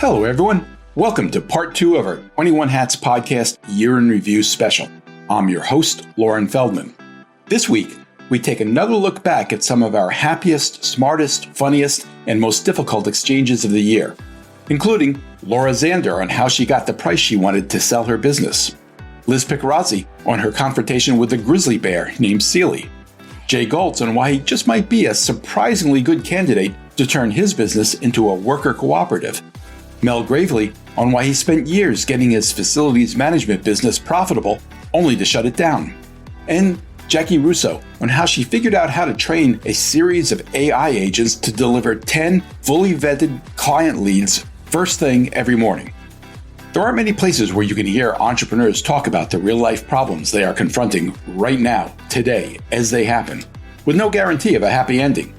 Hello, everyone. Welcome to part 2 of our 21 Hats podcast Year in Review special. I'm your host, Lauren Feldman. This week, we take another look back at some of our happiest, smartest, funniest, and most difficult exchanges of the year, including Laura Zander on how she got the price she wanted to sell her business, Liz Picarazzi on her confrontation with a grizzly bear named Sealy, Jay Goltz on why he just might be a surprisingly good candidate to turn his business into a worker cooperative, Mel Gravely on why he spent years getting his facilities management business profitable only to shut it down, and Jaci Russo on how she figured out how to train a series of AI agents to deliver 10 fully vetted client leads first thing every morning. There aren't many places where you can hear entrepreneurs talk about the real-life problems they are confronting right now, today, as they happen, with no guarantee of a happy ending.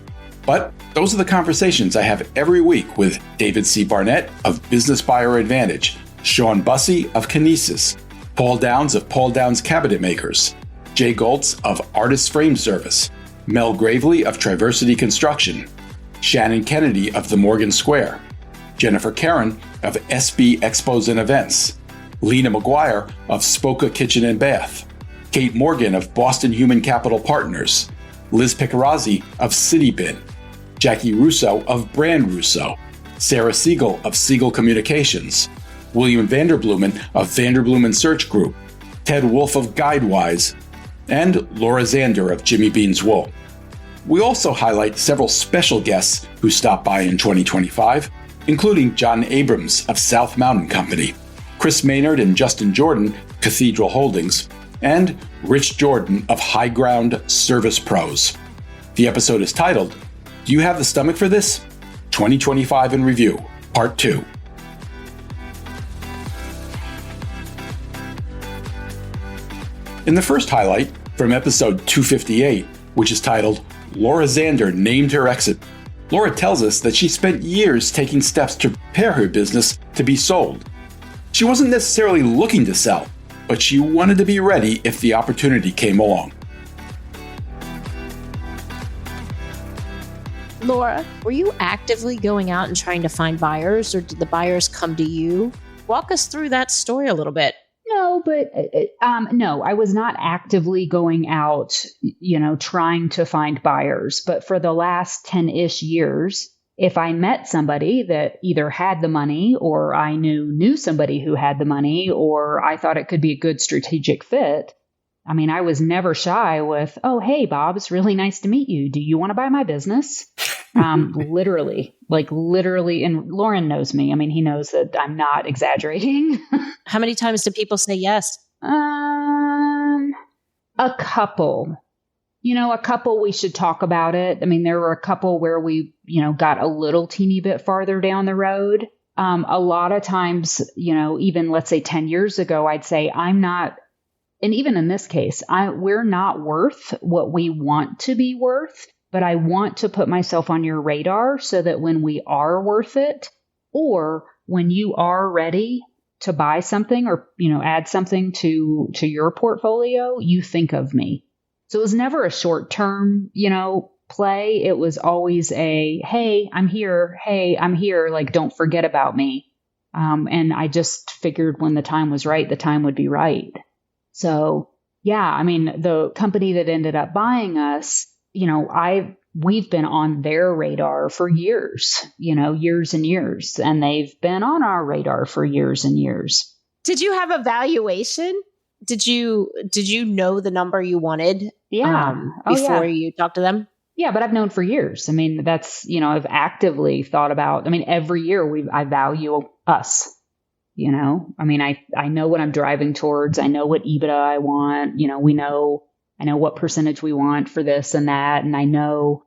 But those are the conversations I have every week with David C. Barnett of Business Buyer Advantage, Sean Bussey of Kinesis, Paul Downs of Paul Downs Cabinet Makers, Jay Goltz of Artist Frame Service, Mel Gravely of Triversity Construction, Shannon Kennedy of The Morgan Square, Jennifer Karen of SB Expos and Events, Lena McGuire of Spoka Kitchen and Bath, Kate Morgan of Boston Human Capital Partners, Liz Picarazzi of CityBin, Jaci Russo of Brand Russo, Sarah Siegel of Siegel Communications, William Vanderblumen of Vanderblumen Search Group, Ted Wolf of Guidewise, and Laura Zander of Jimmy Bean's Wool. We also highlight several special guests who stopped by in 2025, including John Abrams of South Mountain Company, Chris Maynard and Justin Jordan, Cathedral Holdings, and Rich Jordan of High Ground Service Pros. The episode is titled, Do You Have the Stomach for This? 2025 in Review, Part 2. In the first highlight, from episode 258, which is titled, Laura Zander Named Her Exit, Laura tells us that she spent years taking steps to prepare her business to be sold. She wasn't necessarily looking to sell, but she wanted to be ready if the opportunity came along. Laura, were you actively going out and trying to find buyers, or did the buyers come to you? Walk us through that story a little bit. No, I was not actively going out, trying to find buyers. But for the last 10-ish years, if I met somebody that either had the money or I knew somebody who had the money, or I thought it could be a good strategic fit, I was never shy with, oh, hey, Bob, it's really nice to meet you. Do you want to buy my business? Literally, and Lauren knows me. He knows that I'm not exaggerating. How many times do people say yes? A couple. A couple we should talk about it. There were a couple where we, got a little teeny bit farther down the road. A lot of times, even let's say 10 years ago, I'd say I'm not, and even in this case, we're not worth what we want to be worth. But I want to put myself on your radar so that when we are worth it, or when you are ready to buy something or, add something to your portfolio, you think of me. So it was never a short-term, play. It was always a, hey, I'm here. Hey, I'm here. Don't forget about me. And I just figured when the time was right, the time would be right. So yeah, the company that ended up buying us, we've been on their radar for years, years and years, and they've been on our radar for years and years. Did you have a valuation? Did you know the number you wanted? Before you talked to them? Yeah, but I've known for years. That's, I've actively thought about, every year I value us, I know what I'm driving towards. I know what EBITDA I want, I know what percentage we want for this and that. And I know,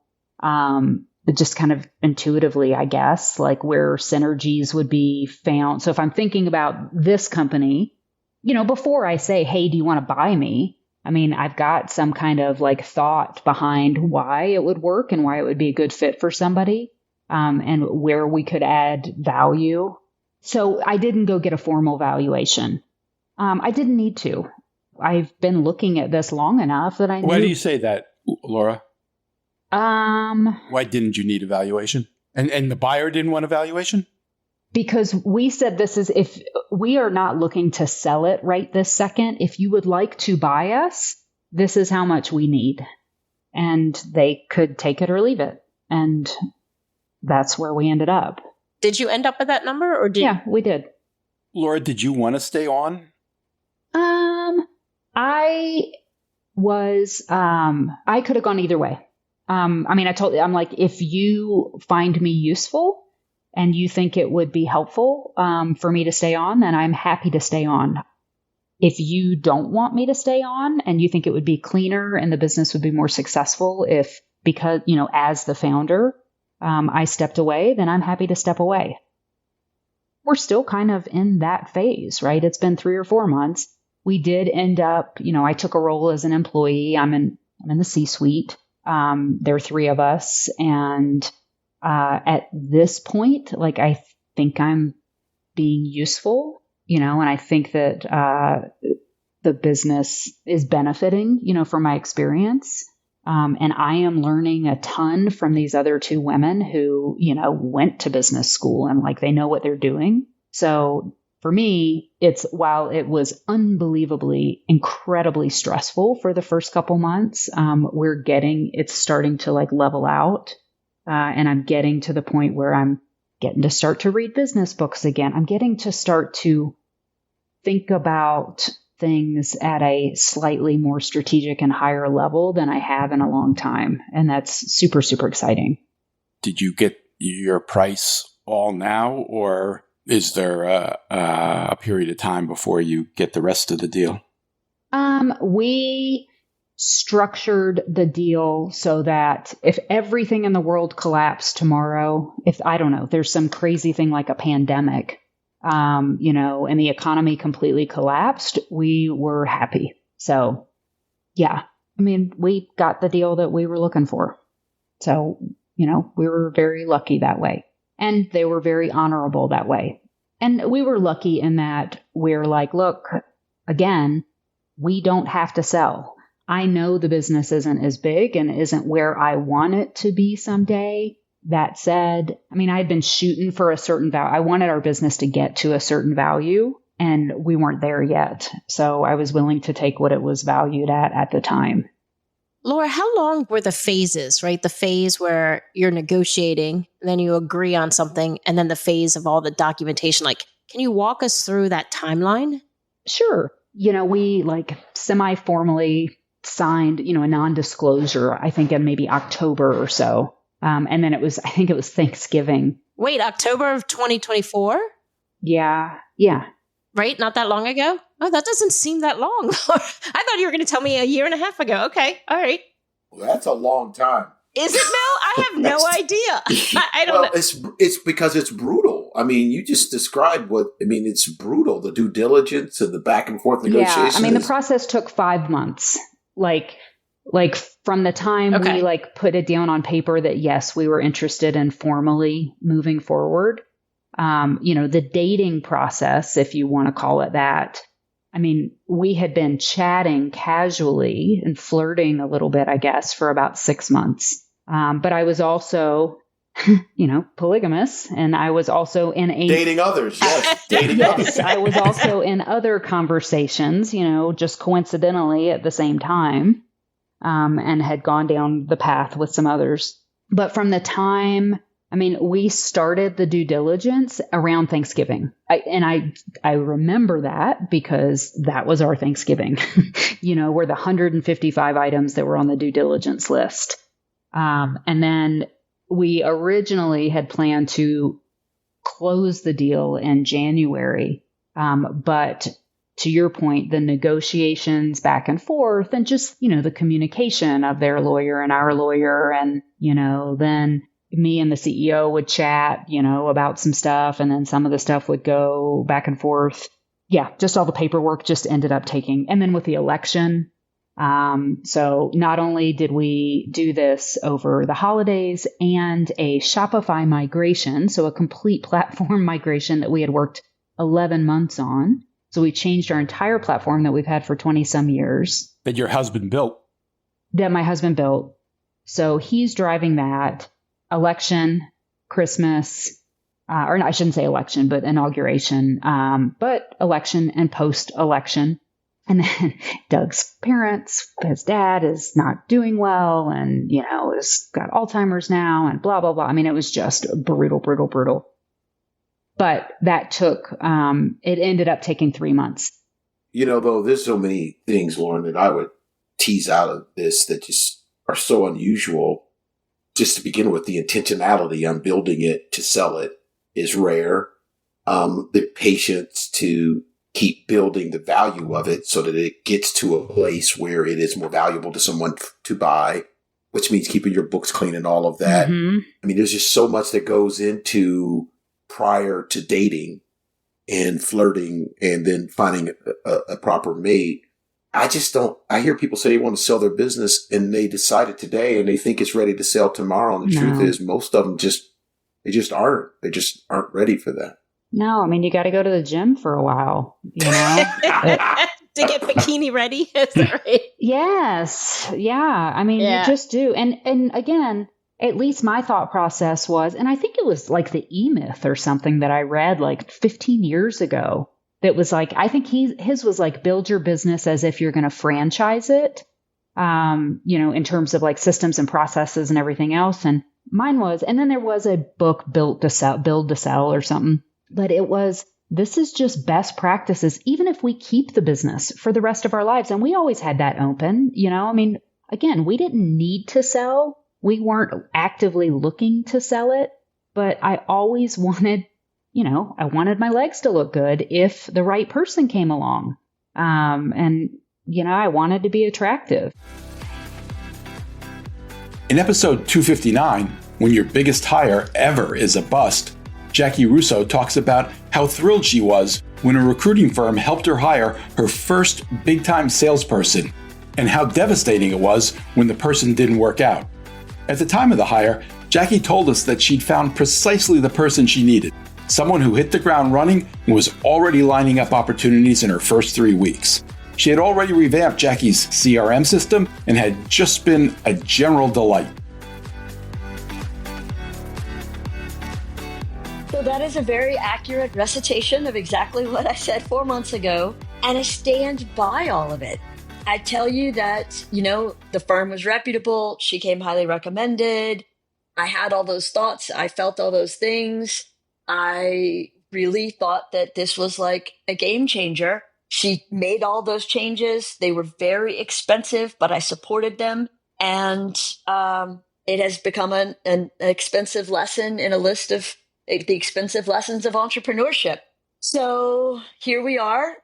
just kind of intuitively, I guess, where synergies would be found. So if I'm thinking about this company, before I say, hey, do you want to buy me? I've got some kind of thought behind why it would work and why it would be a good fit for somebody, and where we could add value. So I didn't go get a formal valuation. I didn't need to. I've been looking at this long enough that I knew. Why do you say that, Laura? Why didn't you need a valuation? And the buyer didn't want a valuation? Because we said if we are not looking to sell it right this second, if you would like to buy us, this is how much we need. And they could take it or leave it. And that's where we ended up. Did you end up at that number or did? Yeah, we did. Laura, did you want to stay on? I could have gone either way. I'm like, if you find me useful and you think it would be helpful for me to stay on, then I'm happy to stay on. If you don't want me to stay on and you think it would be cleaner and the business would be more successful because, as the founder, I stepped away, then I'm happy to step away. We're still kind of in that phase, right? It's been 3 or 4 months. We did end up, I took a role as an employee. I'm in the C-suite. There are 3 of us. And at this point, I think I'm being useful, and I think that the business is benefiting, from my experience. And I am learning a ton from these other 2 women who, went to business school and they know what they're doing. So for me, while it was unbelievably, incredibly stressful for the first couple months, it's starting to level out. And I'm getting to the point where I'm getting to start to read business books again. I'm getting to start to think about things at a slightly more strategic and higher level than I have in a long time. And that's super, super exciting. Did you get your price all now, or is there a period of time before you get the rest of the deal? We structured the deal so that if everything in the world collapsed tomorrow, there's some crazy thing like a pandemic, and the economy completely collapsed, we were happy. So, yeah, we got the deal that we were looking for. So, we were very lucky that way. And they were very honorable that way. And we were lucky in that we're look, again, we don't have to sell. I know the business isn't as big and isn't where I want it to be someday. That said, I had been shooting for a certain value. I wanted our business to get to a certain value, and we weren't there yet. So I was willing to take what it was valued at the time. Laura, how long were the phases, right? The phase where you're negotiating, then you agree on something, and then the phase of all the documentation. Can you walk us through that timeline? Sure. We semi-formally signed, a non-disclosure, I think in maybe October or so. And then I think it was Thanksgiving. Wait, October of 2024? Yeah. Right? Not that long ago? Oh, that doesn't seem that long. I thought you were going to tell me a year and a half ago. Okay. All right. Well, that's a long time. Is it, Mel? I have no idea. I don't know. It's because it's brutal. You just described it's brutal. The due diligence and the back and forth negotiations. Yeah. The process took 5 months. From the time we put it down on paper that, yes, we were interested in formally moving forward. The dating process, if you want to call it that. We had been chatting casually and flirting a little bit, I guess, for about 6 months. But I was also, polygamous, and I was also in dating others. Yes, dating others. I was also in other conversations, just coincidentally at the same time, and had gone down the path with some others. But from the time, we started the due diligence around Thanksgiving. I remember that because that was our Thanksgiving, were the 155 items that were on the due diligence list. And then we originally had planned to close the deal in January. But to your point, the negotiations back and forth and just, the communication of their lawyer and our lawyer. And, then me and the CEO would chat, about some stuff. And then some of the stuff would go back and forth. Yeah, just all the paperwork just ended up taking. And then with the election. So not only did we do this over the holidays and a Shopify migration, so a complete platform migration that we had worked 11 months on. So we changed our entire platform that we've had for 20 some years. That your husband built. That my husband built. So he's driving that. Election, Christmas, or I shouldn't say election, but inauguration, but election and post-election. And then Doug's parents, his dad is not doing well and, has got Alzheimer's now and blah, blah, blah. I mean, it was just brutal, brutal, brutal. But that it ended up taking 3 months. Though there's so many things, Lauren, that I would tease out of this that just are so unusual. Just to begin with, the intentionality on building it to sell it is rare. The patience to keep building the value of it so that it gets to a place where it is more valuable to someone to buy, which means keeping your books clean and all of that. Mm-hmm. I mean, there's just so much that goes into prior to dating and flirting and then finding a proper mate. I hear people say they want to sell their business and they decide it today and they think it's ready to sell tomorrow. And the truth is most of them they just aren't ready for that. No, I mean, you got to go to the gym for a while, To get bikini ready. Is that right? Yes. Yeah. I mean, you just do. And again, at least my thought process was, and I think it was like the E-Myth or something that I read like 15 years ago that was like, I think his was like, build your business as if you're going to franchise it, in terms of like systems and processes and everything else. And mine was, and then there was a book, Build to Sell or something. But it was, this is just best practices, even if we keep the business for the rest of our lives. And we always had that open, I mean, again, we didn't need to sell. We weren't actively looking to sell it, but I always wanted, I wanted my legs to look good if the right person came along. And I wanted to be attractive. In episode 259, when your biggest hire ever is a bust, Jaci Russo talks about how thrilled she was when a recruiting firm helped her hire her first big-time salesperson, and how devastating it was when the person didn't work out. At the time of the hire, Jaci told us that she'd found precisely the person she needed, someone who hit the ground running and was already lining up opportunities in her first 3 weeks. She had already revamped Jaci's CRM system and had just been a general delight. So that is a very accurate recitation of exactly what I said 4 months ago, and I stand by all of it. I tell you that, the firm was reputable. She came highly recommended. I had all those thoughts. I felt all those things. I really thought that this was like a game changer. She made all those changes. They were very expensive, but I supported them. And it has become an expensive lesson in a list of the expensive lessons of entrepreneurship. So here we are,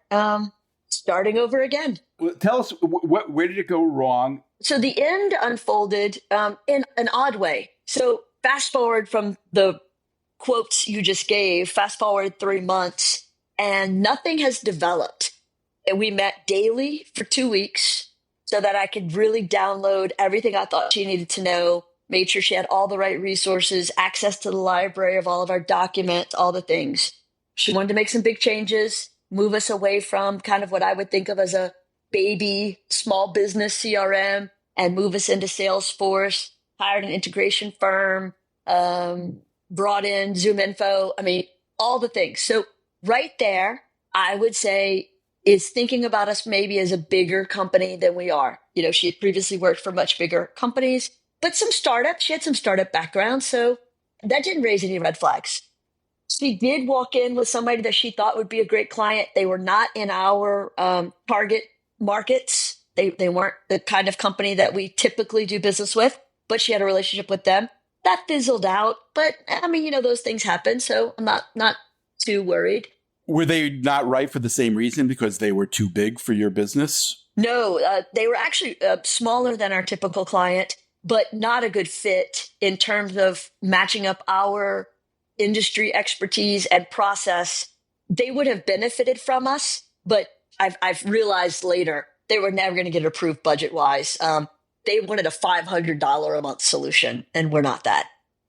starting over again. Well, tell us, where did it go wrong? So the end unfolded in an odd way. So fast forward from the quotes you just gave, fast forward 3 months, and nothing has developed. And we met daily for 2 weeks so that I could really download everything I thought she needed to know, made sure she had all the right resources, access to the library of all of our documents, all the things. She wanted to make some big changes, move us away from kind of what I would think of as a baby small business CRM and move us into Salesforce, hired an integration firm, brought in Zoom Info. I mean, all the things. So right there, I would say is thinking about us maybe as a bigger company than we are. She had previously worked for much bigger companies, but some startups. She had some startup background. So that didn't raise any red flags. She did walk in with somebody that she thought would be a great client. They were not in our target markets. They weren't the kind of company that we typically do business with, but she had a relationship with them. That fizzled out. But I mean, those things happen. So I'm not too worried. Were they not right for the same reason, because they were too big for your business? No, they were actually smaller than our typical client, but not a good fit in terms of matching up our industry expertise and process. They would have benefited from us, but I've realized later they were never going to get approved budget-wise. They wanted a $500 a month solution, and we're not that.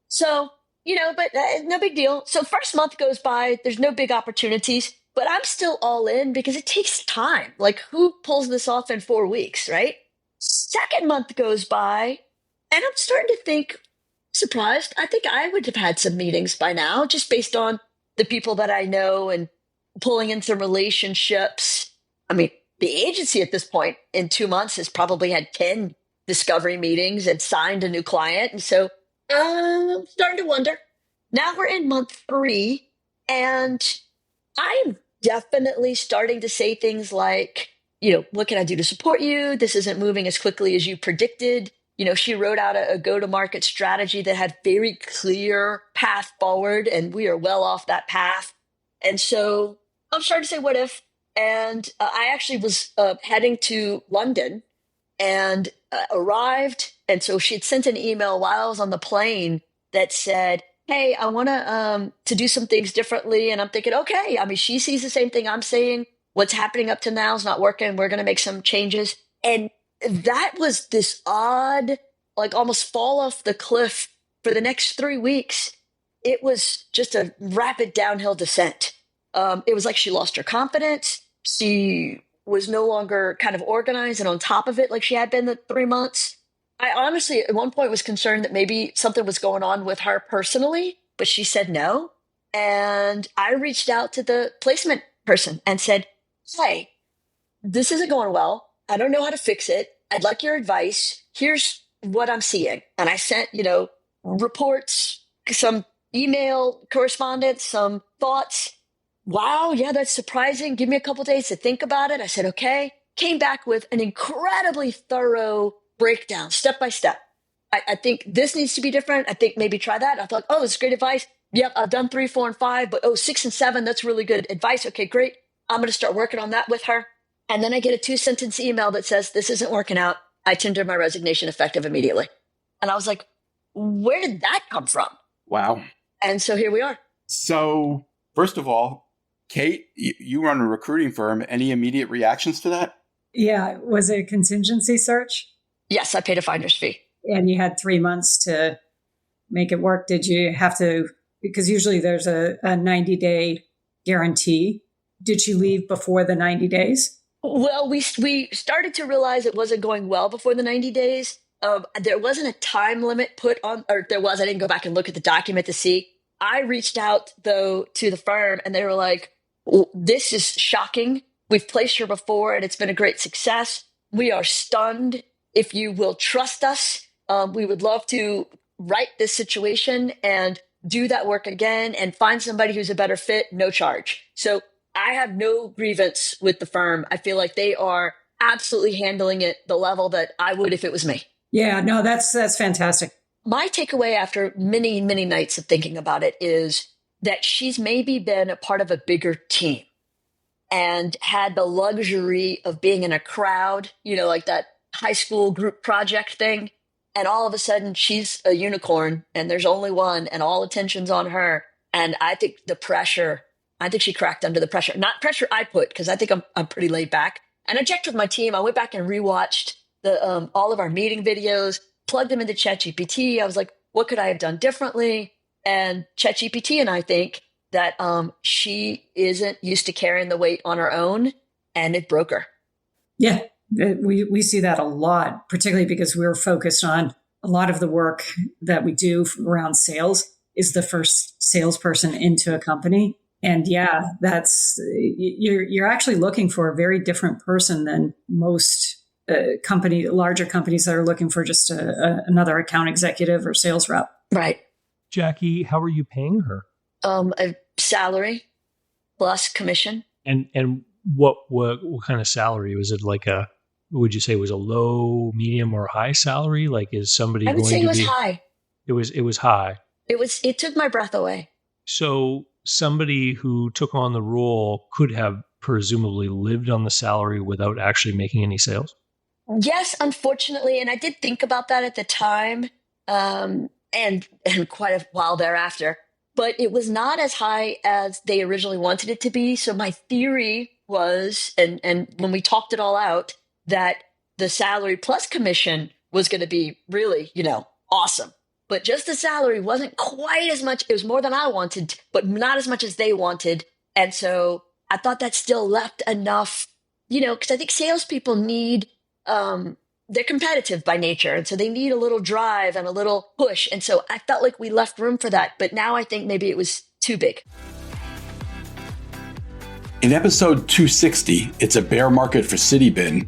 So, but no big deal. So first month goes by, there's no big opportunities, but I'm still all in because it takes time. Like, who pulls this off in 4 weeks, right? Second month goes by, and I'm starting to think surprised. I think I would have had some meetings by now, just based on the people that I know and pulling in some relationships. I mean, the agency at this point in 2 months has probably had 10 discovery meetings and signed a new client. And so I'm starting to wonder. Now we're in month 3, and I'm definitely starting to say things like, what can I do to support you? This isn't moving as quickly as you predicted. She wrote out a go-to-market strategy that had very clear path forward, and we are well off that path. And so I'm starting to say, what if? And I actually was heading to London and arrived. And so she had sent an email while I was on the plane that said, hey, I want to do some things differently. And I'm thinking, okay, I mean, she sees the same thing I'm saying. What's happening up to now is not working. We're going to make some changes. And that was this odd, like almost fall off the cliff for the next 3 weeks. It was just a rapid downhill descent. It was like she lost her confidence. She was no longer kind of organized and on top of it like she had been the 3 months. I honestly, at one point, was concerned that maybe something was going on with her personally, but she said no. And I reached out to the placement person and said, hey, this isn't going well. I don't know how to fix it. I'd like your advice. Here's what I'm seeing. And I sent, reports, some email correspondence, some thoughts. Wow, yeah, that's surprising. Give me a couple days to think about it. I said, okay. Came back with an incredibly thorough breakdown, step by step. I think this needs to be different. I think maybe try that. I thought, oh, this is great advice. Yep, I've done 3, 4, and 5, but 6 and 7, that's really good advice. Okay, great. I'm going to start working on that with her. And then I get a 2-sentence email that says, this isn't working out. I tender my resignation effective immediately. And I was like, where did that come from? Wow. And so here we are. So, first of all, Kate, you run a recruiting firm. Any immediate reactions to that? Yeah. Was it a contingency search? Yes, I paid a finder's fee. And you had 3 months to make it work. Did you have to, because usually there's a 90-day guarantee. Did she leave before the 90 days? Well, we started to realize it wasn't going well before the 90 days. There wasn't a time limit put on, or there was. I didn't go back and look at the document to see. I reached out, though, to the firm, and they were like, this is shocking. We've placed her before, and it's been a great success. We are stunned. If you will trust us, we would love to right this situation and do that work again and find somebody who's a better fit, no charge. So I have no grievance with the firm. I feel like they are absolutely handling it the level that I would if it was me. Yeah, no, that's fantastic. My takeaway after many, many nights of thinking about it is that she's maybe been a part of a bigger team and had the luxury of being in a crowd, like that high school group project thing. And all of a sudden she's a unicorn and there's only one and all attention's on her. And I think she cracked under the pressure, not pressure I put, because I think I'm pretty laid back. And I checked with my team. I went back and rewatched all of our meeting videos, plugged them into ChatGPT. I was like, what could I have done differently? And ChatGPT and I think that she isn't used to carrying the weight on her own, and it broke her. Yeah, we see that a lot, particularly because we're focused on a lot of the work that we do around sales is the first salesperson into a company. And yeah, that's you're actually looking for a very different person than most larger companies that are looking for just another account executive or sales rep. Right. Jackie, how are you paying her? A salary plus commission. And what kind of salary? Was it like would you say it was a low, medium, or high salary? Like, is somebody I would going say to it was be high. It was high. It took my breath away. So somebody who took on the role could have presumably lived on the salary without actually making any sales? Yes, unfortunately. And I did think about that at the time and quite a while thereafter. But it was not as high as they originally wanted it to be. So my theory was, and when we talked it all out, that the salary plus commission was going to be really, awesome. But just the salary wasn't quite as much. It was more than I wanted, but not as much as they wanted. And so I thought that still left enough, because I think salespeople need they're competitive by nature. And so they need a little drive and a little push. And so I felt like we left room for that. But now I think maybe it was too big. In episode 260, It's a Bear Market for City Bin,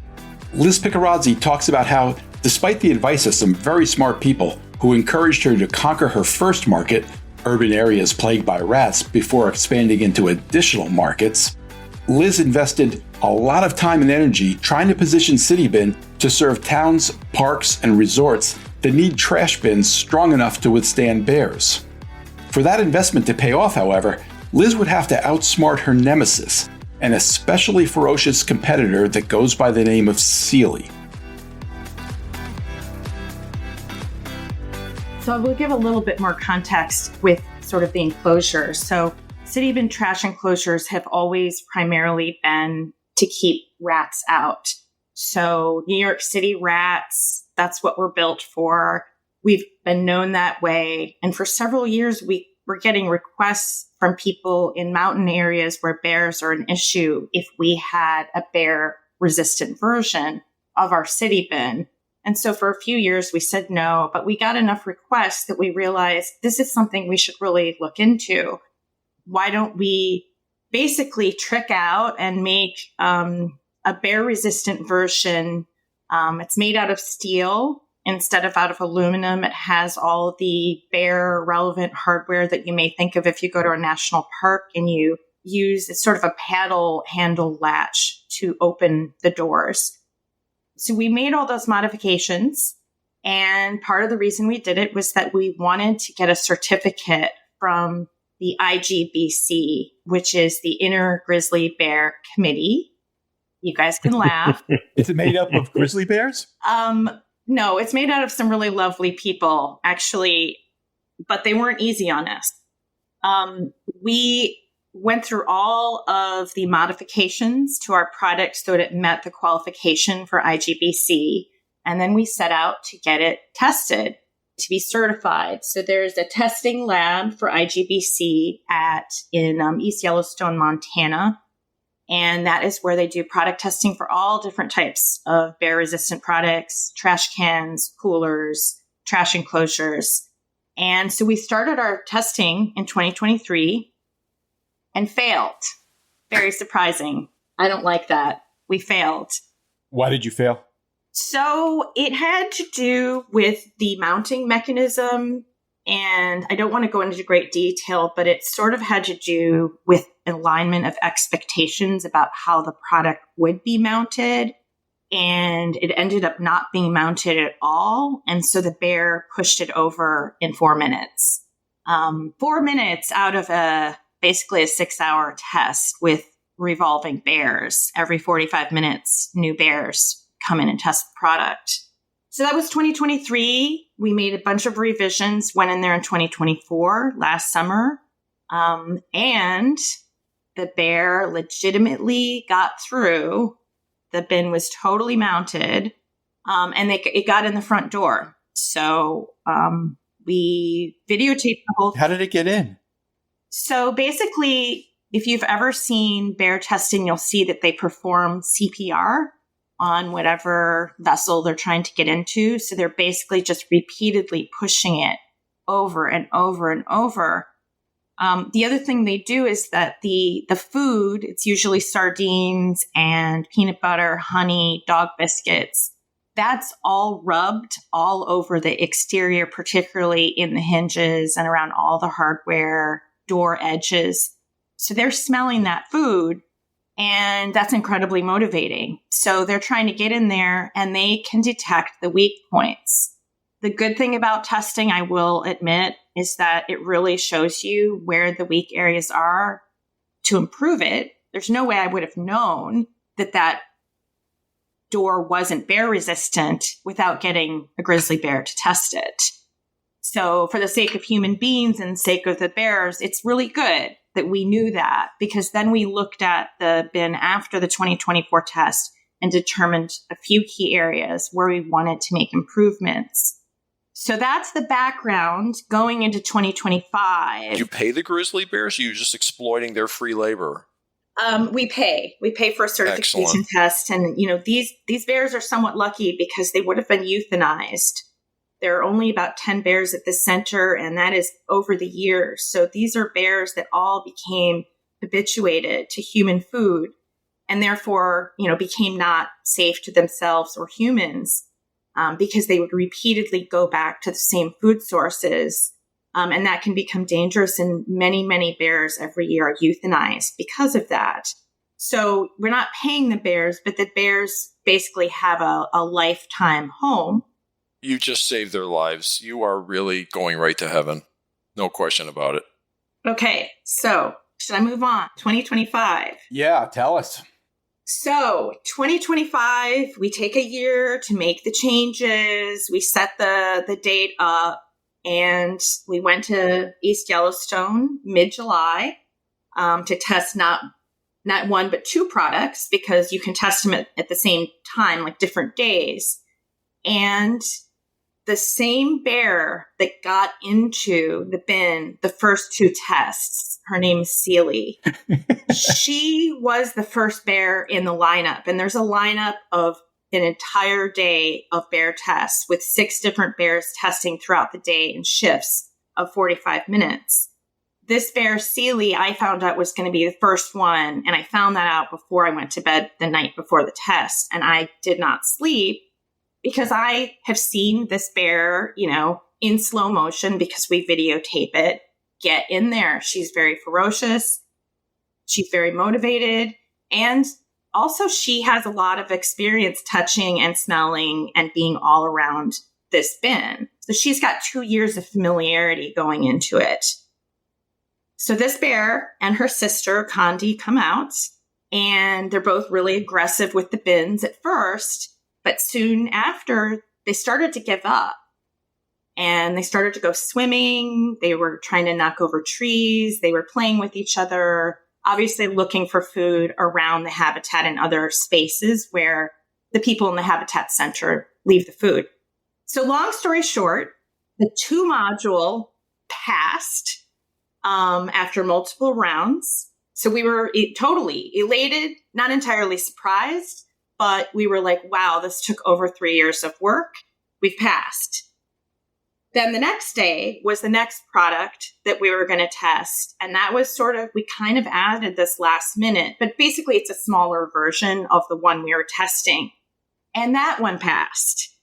Liz Picarazzi talks about how, despite the advice of some very smart people who encouraged her to conquer her first market, urban areas plagued by rats, before expanding into additional markets, Liz invested a lot of time and energy trying to position City Bin to serve towns, parks, and resorts that need trash bins strong enough to withstand bears. For that investment to pay off, however, Liz would have to outsmart her nemesis, an especially ferocious competitor that goes by the name of Sealy. So I will give a little bit more context with sort of the enclosures. So city bin trash enclosures have always primarily been to keep rats out. So New York City rats, that's what we're built for. We've been known that way. And for several years, we were getting requests from people in mountain areas where bears are an issue if we had a bear-resistant version of our city bin. And so for a few years, we said no, but we got enough requests that we realized this is something we should really look into. Why don't we basically trick out and make a bear-resistant version? It's made out of steel instead of out of aluminum. It has all the bear-relevant hardware that you may think of if you go to a national park and you use it's sort of a paddle handle latch to open the doors. So we made all those modifications, and part of the reason we did it was that we wanted to get a certificate from the IGBC, which is the Inner Grizzly Bear Committee. You guys can laugh. Is it made up of grizzly bears? No, it's made out of some really lovely people, actually, but they weren't easy on us. We went through all of the modifications to our product so that it met the qualification for IGBC. And then we set out to get it tested to be certified. So there's a testing lab for IGBC in East Yellowstone, Montana. And that is where they do product testing for all different types of bear-resistant products, trash cans, coolers, trash enclosures. And so we started our testing in 2023. And failed. Very surprising. I don't like that. We failed. Why did you fail? So it had to do with the mounting mechanism. And I don't want to go into great detail, but it sort of had to do with alignment of expectations about how the product would be mounted. And it ended up not being mounted at all. And so the bear pushed it over in 4 minutes. 4 minutes out of basically a 6-hour test with revolving bears. Every 45 minutes, new bears come in and test the product. So that was 2023. We made a bunch of revisions, went in there in 2024, last summer. And the bear legitimately got through. The bin was totally mounted. And it got in the front door. So we videotaped the whole thing. How did it get in? So basically, if you've ever seen bear testing, you'll see that they perform CPR on whatever vessel they're trying to get into. So they're basically just repeatedly pushing it over and over and over. The other thing they do is that the food, it's usually sardines and peanut butter, honey, dog biscuits. That's all rubbed all over the exterior, particularly in the hinges and around all the hardware, door edges. So they're smelling that food, and that's incredibly motivating. So they're trying to get in there and they can detect the weak points. The good thing about testing, I will admit, is that it really shows you where the weak areas are to improve it. There's no way I would have known that door wasn't bear resistant without getting a grizzly bear to test it. So for the sake of human beings and sake of the bears, it's really good that we knew that, because then we looked at the bin after the 2024 test and determined a few key areas where we wanted to make improvements. So that's the background going into 2025. Did you pay the grizzly bears? Or you just exploiting their free labor? We pay for a certification test. And, these bears are somewhat lucky because they would have been euthanized. There are only about 10 bears at the center, and that is over the years. So these are bears that all became habituated to human food and therefore, became not safe to themselves or humans because they would repeatedly go back to the same food sources. And that can become dangerous, and many, many bears every year are euthanized because of that. So we're not paying the bears, but the bears basically have a lifetime home. You just saved their lives. You are really going right to heaven. No question about it. Okay, so should I move on? 2025. Yeah, tell us. So 2025, we take a year to make the changes. We set the date up. And we went to East Yellowstone mid-July to test not one, but 2 products, because you can test them at the same time, like different days. And the same bear that got into the bin the first 2 tests, her name's Sealy. She was the first bear in the lineup. And there's a lineup of an entire day of bear tests with 6 different bears testing throughout the day in shifts of 45 minutes. This bear, Sealy, I found out was going to be the first one. And I found that out before I went to bed the night before the test. And I did not sleep because I have seen this bear, in slow motion because we videotape it, get in there. She's very ferocious. She's very motivated. And also, she has a lot of experience touching and smelling and being all around this bin. So she's got 2 years of familiarity going into it. So this bear and her sister, Condi, come out, and they're both really aggressive with the bins at first. But soon after, they started to give up. And they started to go swimming. They were trying to knock over trees. They were playing with each other, obviously looking for food around the habitat and other spaces where the people in the habitat center leave the food. So long story short, the 2 module passed after multiple rounds. So we were totally elated, not entirely surprised, but we were like, wow, this took over 3 years of work. We've passed. Then the next day was the next product that we were going to test. And that was we kind of added this last minute, but basically it's a smaller version of the one we were testing. And that one passed.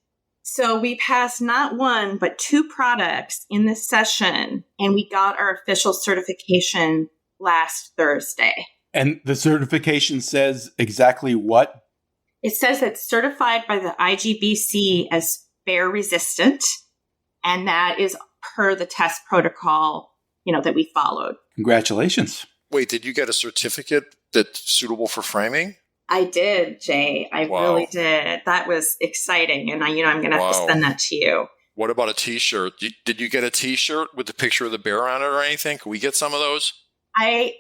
So we passed not 1, but 2 products in this session. And we got our official certification last Thursday. And the certification says exactly what? It says it's certified by the IGBC as bear resistant. And that is per the test protocol, that we followed. Congratulations. Wait, did you get a certificate that's suitable for framing? I did, Jay. I really did. That was exciting. And I'm going to have to send that to you. What about a T-shirt? Did you get a T-shirt with the picture of the bear on it or anything? Can we get some of those? I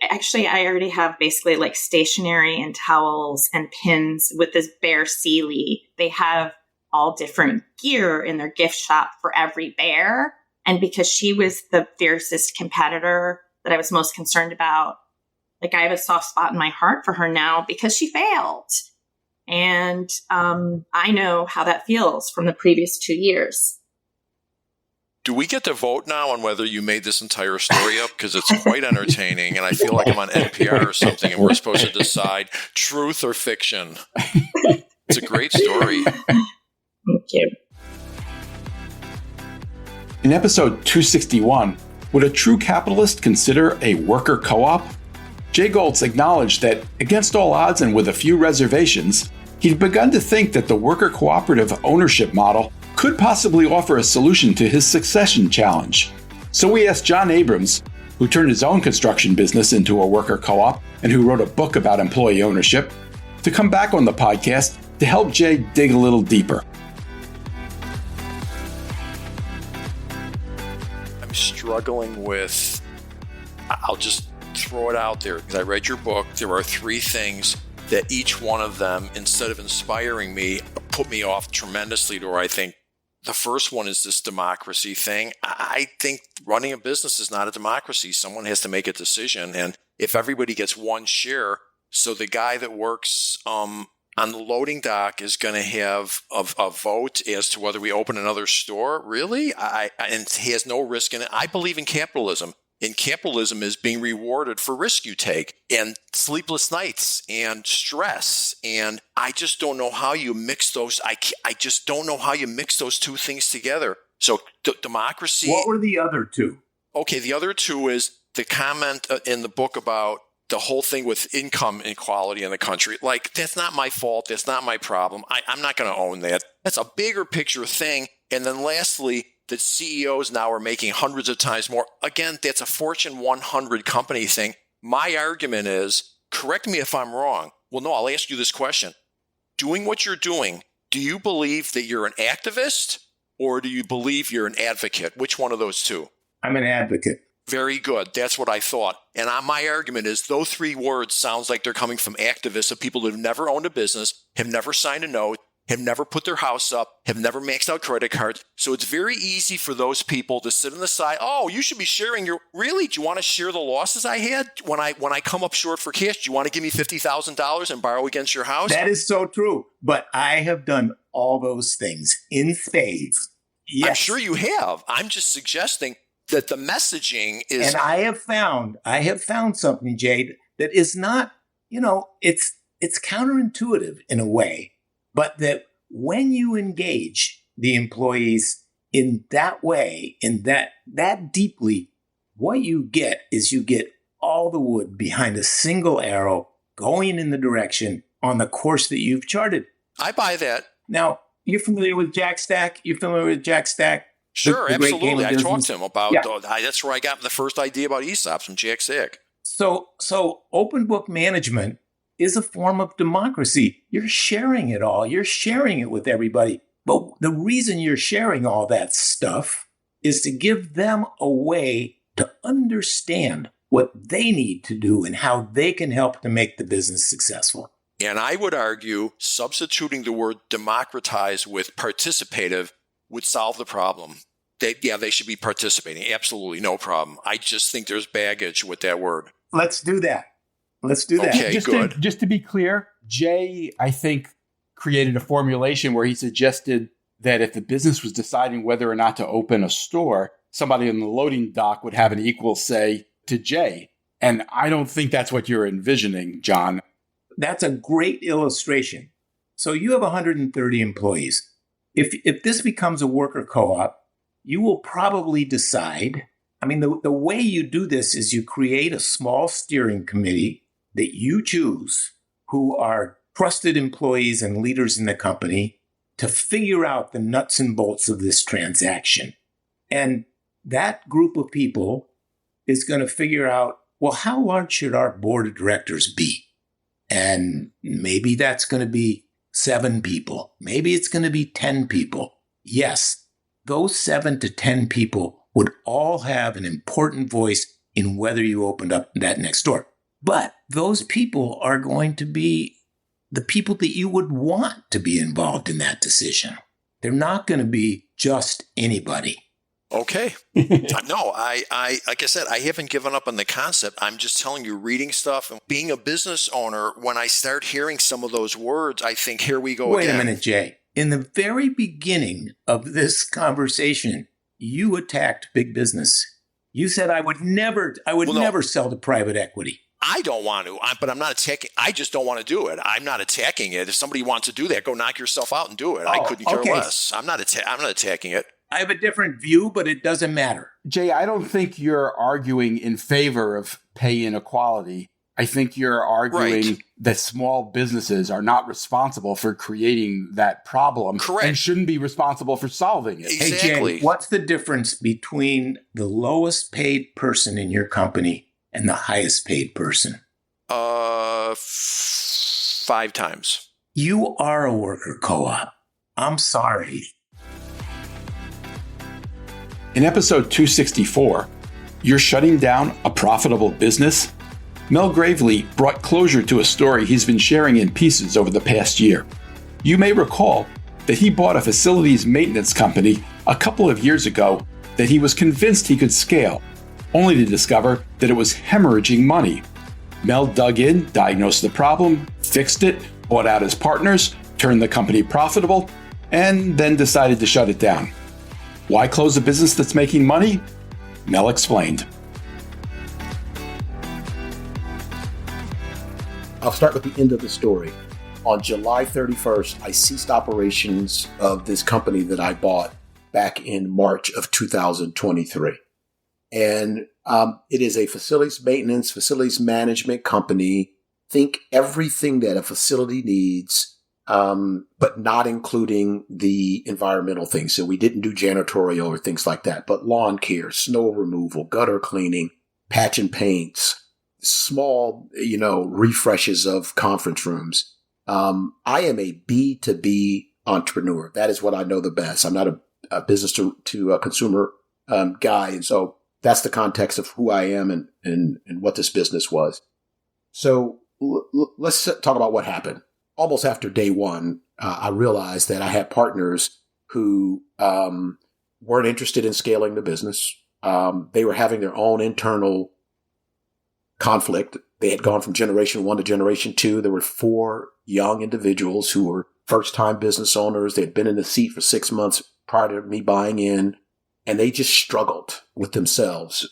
already have basically like stationery and towels and pins with this bear Sealy. They have all different gear in their gift shop for every bear. And because she was the fiercest competitor that I was most concerned about, I have a soft spot in my heart for her now because she failed. And I know how that feels from the previous 2 years. Do we get to vote now on whether you made this entire story up? Because it's quite entertaining, and I feel like I'm on NPR or something, and we're supposed to decide truth or fiction. It's a great story. Thank you. In episode 261, would a true capitalist consider a worker co-op? Jay Goltz acknowledged that, against all odds and with a few reservations, he'd begun to think that the worker cooperative ownership model could possibly offer a solution to his succession challenge. So we asked John Abrams, who turned his own construction business into a worker co-op and who wrote a book about employee ownership, to come back on the podcast to help Jay dig a little deeper. I'm struggling with, I'll just throw it out there because I read your book. There are 3 things that each one of them, instead of inspiring me, put me off tremendously to where I think the first one is this democracy thing. I think running a business is not a democracy. Someone has to make a decision. And if everybody gets 1 share, So the guy that works on the loading dock is going to have a vote as to whether we open another store? Really? And he has no risk in it. I believe in capitalism. And capitalism is being rewarded for risk you take and sleepless nights and stress. And I just don't know how you mix those. I just don't know how you mix those two things together. So democracy. What were the other two? Okay, the other two is the comment in the book about the whole thing with income inequality in the country. Like, that's not my fault. That's not my problem. I'm not going to own that. That's a bigger picture thing. And then lastly, that CEOs now are making hundreds of times more. Again, that's a Fortune 100 company thing. My argument is, correct me if I'm wrong. Well, no, I'll ask you this question. Doing what you're doing, do you believe that you're an activist or do you believe you're an advocate? Which one of those two? I'm an advocate. Very good. That's what I thought. And my argument is those three words sounds like they're coming from activists of people who have never owned a business, have never signed a note, have never put their house up, have never maxed out credit cards. So it's very easy for those people to sit on the side. Oh, you should be sharing your, really? Do you want to share the losses I had when I come up short for cash? Do you want to give me $50,000 and borrow against your house? That is so true. But I have done all those things in spades. Yes. I'm sure you have. I'm just suggesting that the messaging is. And I have found something, Jade, that is not, it's counterintuitive in a way. But that when you engage the employees in that way, in that deeply, what you get is you get all the wood behind a single arrow going in the direction on the course that you've charted. I buy that. Now, you're familiar with Jack Stack? Sure, absolutely. I talked to him about, Yeah. That's where I got the first idea about ESOPs from Jack Stack. So open book management is a form of democracy. You're sharing it all. You're sharing it with everybody. But the reason you're sharing all that stuff is to give them a way to understand what they need to do and how they can help to make the business successful. And I would argue substituting the word democratize with participative would solve the problem. They should be participating. Absolutely, no problem. I just think there's baggage with that word. Let's do that. Okay, good. Just to be clear, Jay, I think, created a formulation where he suggested that if the business was deciding whether or not to open a store, somebody in the loading dock would have an equal say to Jay. And I don't think that's what you're envisioning, John. That's a great illustration. So you have 130 employees. If this becomes a worker co-op, you will probably decide, the way you do this is you create a small steering committee that you choose who are trusted employees and leaders in the company to figure out the nuts and bolts of this transaction. And that group of people is going to figure out, well, how large should our board of directors be? And maybe that's going to be 7 people. Maybe it's going to be 10 people. Yes, those 7 to 10 people would all have an important voice in whether you opened up that next door. But those people are going to be the people that you would want to be involved in that decision. They're not going to be just anybody. Okay. No, I like I said, I haven't given up on the concept. I'm just telling you, reading stuff and being a business owner, when I start hearing some of those words, I think, here we go again. Wait a minute, Jay. In the very beginning of this conversation, you attacked big business. You said I would never sell to private equity. I don't want to, but I'm not attacking. I just don't want to do it. I'm not attacking it. If somebody wants to do that, go knock yourself out and do it. I couldn't care less. I'm not attacking it. I have a different view, but it doesn't matter. Jay, I don't think you're arguing in favor of pay inequality. I think you're arguing that small businesses are not responsible for creating that problem. Correct. And shouldn't be responsible for solving it. Exactly. Hey, Jay, what's the difference between the lowest paid person in your company and the highest paid person? 5 times. You are a worker co-op. I'm sorry. In episode 264, You're Shutting Down a Profitable Business? Mel Gravely brought closure to a story he's been sharing in pieces over the past year. You may recall that he bought a facilities maintenance company a couple of years ago that he was convinced he could scale, only to discover that it was hemorrhaging money. Mel dug in, diagnosed the problem, fixed it, bought out his partners, turned the company profitable, and then decided to shut it down. Why close a business that's making money? Mel explained. I'll start with the end of the story. On July 31st, I ceased operations of this company that I bought back in March of 2023. And it is a facilities maintenance, facilities management company. Think everything that a facility needs, but not including the environmental things. So we didn't do janitorial or things like that, but lawn care, snow removal, gutter cleaning, patch and paints, small, refreshes of conference rooms. I am a B2B entrepreneur. That is what I know the best. I'm not a business to consumer guy. And so that's the context of who I am and what this business was. So let's talk about what happened. Almost after day one, I realized that I had partners who weren't interested in scaling the business. They were having their own internal conflict. They had gone from generation 1 to generation 2. There were 4 young individuals who were first-time business owners. They had been in the seat for 6 months prior to me buying in, and they just struggled with themselves.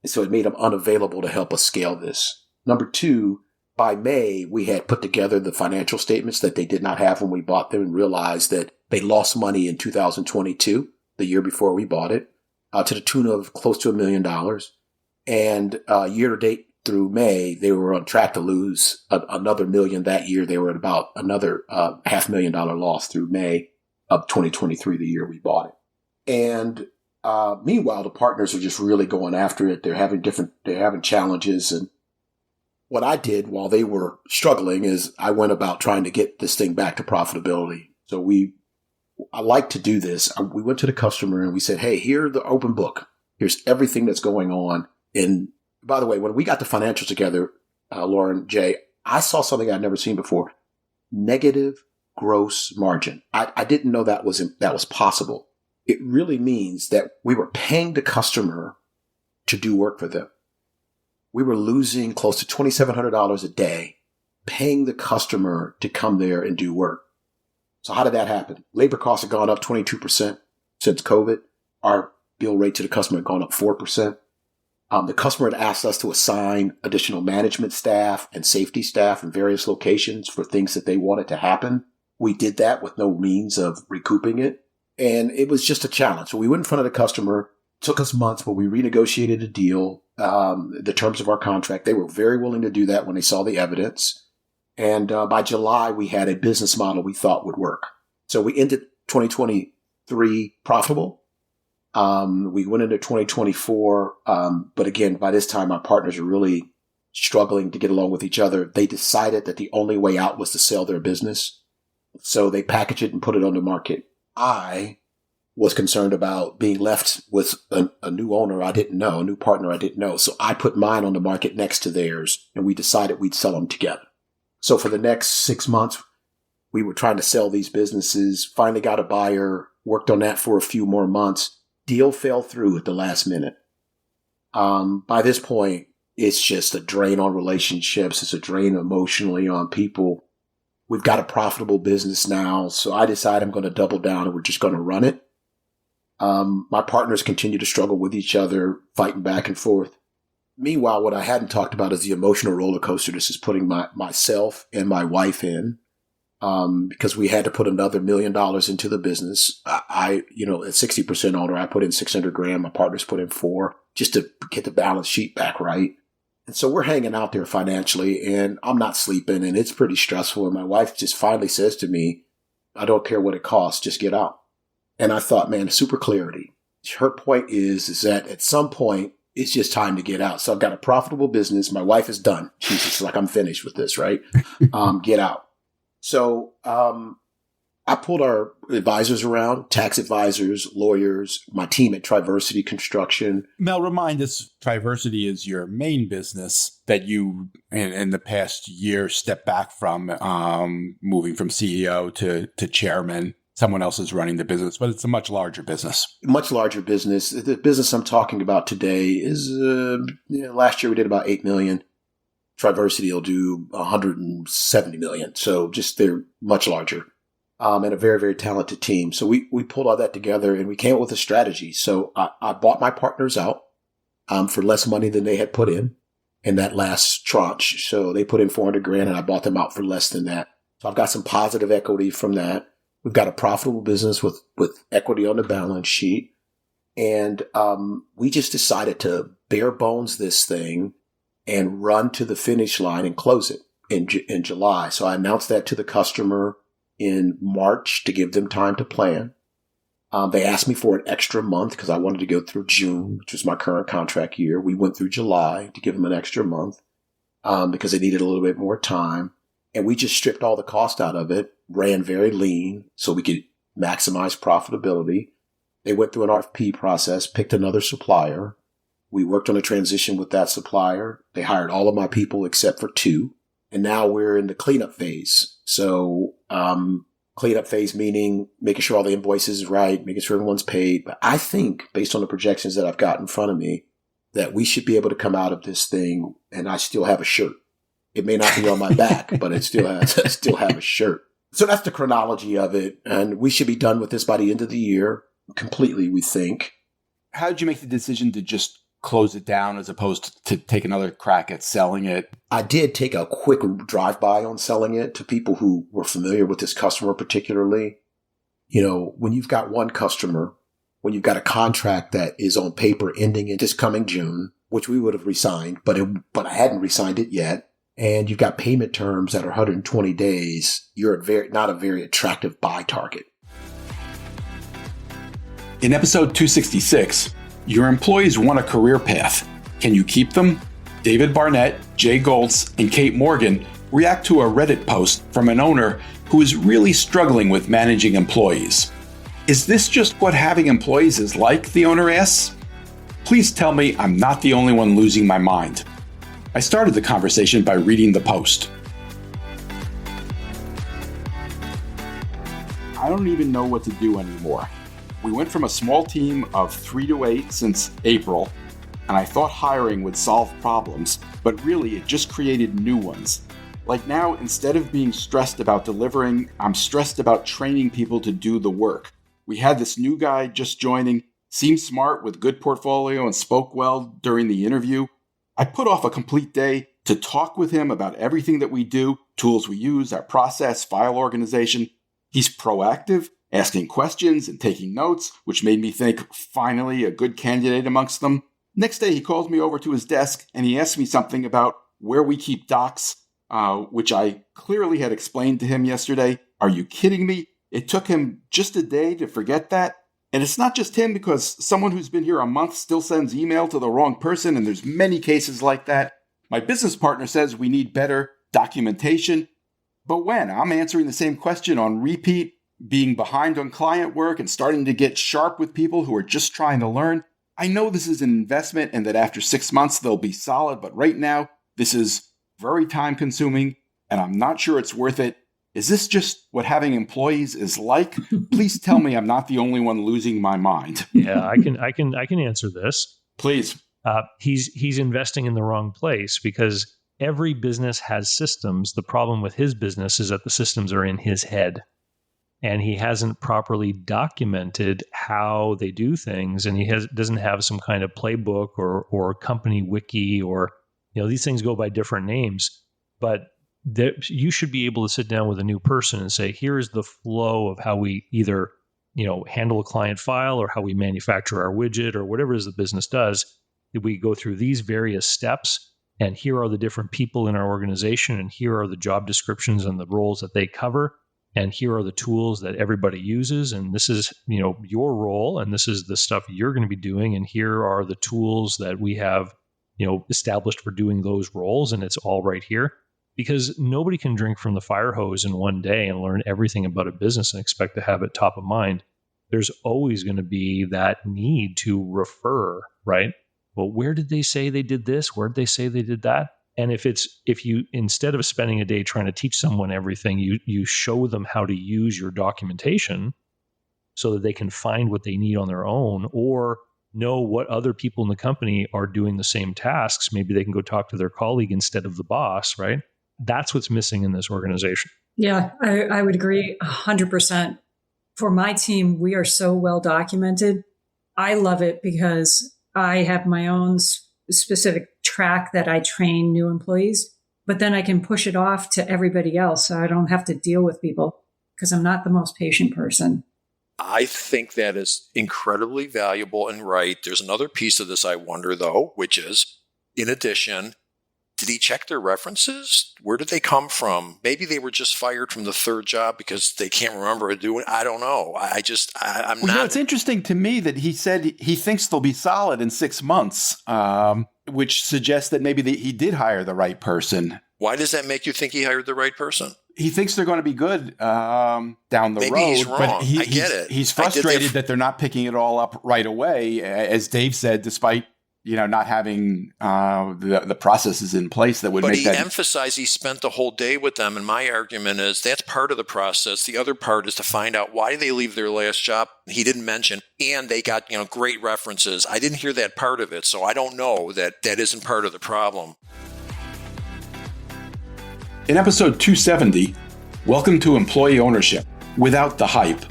And so it made them unavailable to help us scale this. Number 2, by May, we had put together the financial statements that they did not have when we bought them and realized that they lost money in 2022, the year before we bought it, to the tune of close to $1 million. And year to date through May, they were on track to lose another $1 million that year. They were at about another $500,000 loss through May of 2023, the year we bought it. And meanwhile, the partners are just really going after it. They're having challenges. And what I did while they were struggling is I went about trying to get this thing back to profitability. So I like to do this. We went to the customer and we said, hey, here's the open book. Here's everything that's going on. And by the way, when we got the financials together, Lauren, Jay, I saw something I'd never seen before. Negative gross margin. I didn't know that was possible. It really means that we were paying the customer to do work for them. We were losing close to $2,700 a day paying the customer to come there and do work. So how did that happen? Labor costs have gone up 22% since COVID. Our bill rate to the customer had gone up 4%. The customer had asked us to assign additional management staff and safety staff in various locations for things that they wanted to happen. We did that with no means of recouping it. And it was just a challenge. So we went in front of the customer. It took us months, but we renegotiated a deal, the terms of our contract. They were very willing to do that when they saw the evidence. And by July, we had a business model we thought would work. So we ended 2023 profitable. We went into 2024. But again, by this time, our partners are really struggling to get along with each other. They decided that the only way out was to sell their business. So they packaged it and put it on the market. I was concerned about being left with a new owner I didn't know, a new partner I didn't know. So I put mine on the market next to theirs, and we decided we'd sell them together. So for the next 6 months, we were trying to sell these businesses, finally got a buyer, worked on that for a few more months. Deal fell through at the last minute. By this point, it's just a drain on relationships. It's a drain emotionally on people. We've got a profitable business now, so I decided I'm going to double down and we're just going to run it. My partners continue to struggle with each other, fighting back and forth. Meanwhile, what I hadn't talked about is the emotional roller coaster this is putting myself and my wife in, because we had to put another $1 million into the business. I at 60% owner, I put in $600,000. My partners put in $400,000 just to get the balance sheet back right. And so we're hanging out there financially, and I'm not sleeping, and it's pretty stressful. And my wife just finally says to me, I don't care what it costs, just get out. And I thought, man, super clarity. Her point is that at some point, it's just time to get out. So I've got a profitable business. My wife is done. She's just like, I'm finished with this, right? Get out. So I pulled our advisors around, tax advisors, lawyers, my team at Triversity Construction. Mel, remind us, Triversity is your main business that you, in the past year, stepped back from, moving from CEO to chairman. Someone else is running the business, but it's a much larger business. Much larger business. The business I'm talking about today is, last year we did about $8 million. Triversity will do 170 million. So just they're much larger. And a very, very talented team. So we pulled all that together and we came up with a strategy. So I bought my partners out for less money than they had put in that last tranche. So they put in $400,000 and I bought them out for less than that. So I've got some positive equity from that. We've got a profitable business with equity on the balance sheet. And we just decided to bare bones this thing and run to the finish line and close it in July. So I announced that to the customer in March to give them time to plan. They asked me for an extra month because I wanted to go through June, which was my current contract year. We went through July to give them an extra month because they needed a little bit more time. And we just stripped all the cost out of it, ran very lean so we could maximize profitability. They went through an RFP process, picked another supplier. We worked on a transition with that supplier. They hired all of my people except for 2. And now we're in the cleanup phase. So cleanup phase meaning making sure all the invoices is right, making sure everyone's paid. But I think, based on the projections that I've got in front of me, that we should be able to come out of this thing and I still have a shirt. It may not be on my back, but I still have a shirt. So that's the chronology of it. And we should be done with this by the end of the year completely, we think. How did you make the decision to just close it down as opposed to take another crack at selling it? I did take a quick drive-by on selling it to people who were familiar with this customer particularly. You know, when you've got one customer, when you've got a contract that is on paper ending in this coming June, which we would have re-signed, but I hadn't re-signed it yet, and you've got payment terms that are 120 days, you're not a very attractive buy target. In episode 266, your employees want a career path. Can you keep them? David Barnett, Jay Goltz, and Kate Morgan react to a Reddit post from an owner who is really struggling with managing employees. Is this just what having employees is like, the owner asks? Please tell me I'm not the only one losing my mind. I started the conversation by reading the post. I don't even know what to do anymore. We went from a small team of 3 to 8 since April, and I thought hiring would solve problems, but really it just created new ones. Like now, instead of being stressed about delivering, I'm stressed about training people to do the work. We had this new guy just joining, seemed smart with good portfolio and spoke well during the interview. I put off a complete day to talk with him about everything that we do, tools we use, our process, file organization. He's proactive, asking questions and taking notes, which made me think, finally, a good candidate amongst them. Next day, he calls me over to his desk and he asks me something about where we keep docs, which I clearly had explained to him yesterday. Are you kidding me? It took him just a day to forget that. And it's not just him, because someone who's been here a month still sends email to the wrong person, and there's many cases like that. My business partner says we need better documentation. But when I'm answering the same question on repeat, being behind on client work and starting to get sharp with people who are just trying to learn, I know this is an investment and that after 6 months they'll be solid, but right now this is very time consuming and I'm not sure it's worth it. Is this just what having employees is like? Please tell me I'm not the only one losing my mind. Yeah, I can answer this. Please. He's investing in the wrong place because every business has systems. The problem with his business is that the systems are in his head. And he hasn't properly documented how they do things, and he doesn't have some kind of playbook or company wiki, or these things go by different names. But you should be able to sit down with a new person and say, here's the flow of how we either handle a client file or how we manufacture our widget or whatever it is the business does. We go through these various steps, and here are the different people in our organization, and here are the job descriptions and the roles that they cover. And here are the tools that everybody uses, and this is, your role, and this is the stuff you're going to be doing, and here are the tools that we have, established for doing those roles, and it's all right here. Because nobody can drink from the fire hose in one day and learn everything about a business and expect to have it top of mind. There's always going to be that need to refer, right? Well, where did they say they did this? Where did they say they did that? And if you, instead of spending a day trying to teach someone everything, you show them how to use your documentation so that they can find what they need on their own, or know what other people in the company are doing the same tasks. Maybe they can go talk to their colleague instead of the boss, right? That's what's missing in this organization. Yeah, I would agree 100%. For my team, we are so well documented. I love it because I have my own specific track that I train new employees, but then I can push it off to everybody else. So I don't have to deal with people because I'm not the most patient person. I think that is incredibly valuable and right. There's another piece of this I wonder, though, which is, in addition, did he check their references? Where did they come from? Maybe they were just fired from the third job because they can't remember doing. I don't know. I'm not. It's interesting to me that he said he thinks they'll be solid in 6 months, which suggests that maybe he did hire the right person. Why does that make you think he hired the right person? He thinks they're going to be good down the Maybe road. he's wrong. But I get it. He's frustrated that they're not picking it all up right away, as Dave said, despite not having the processes in place that would make that. But he emphasized he spent the whole day with them, and my argument is that's part of the process. The other part is to find out why they leave their last job. He didn't mention, and they got great references. I didn't hear that part of it, so I don't know that isn't part of the problem. In episode 270, welcome to employee ownership without the hype.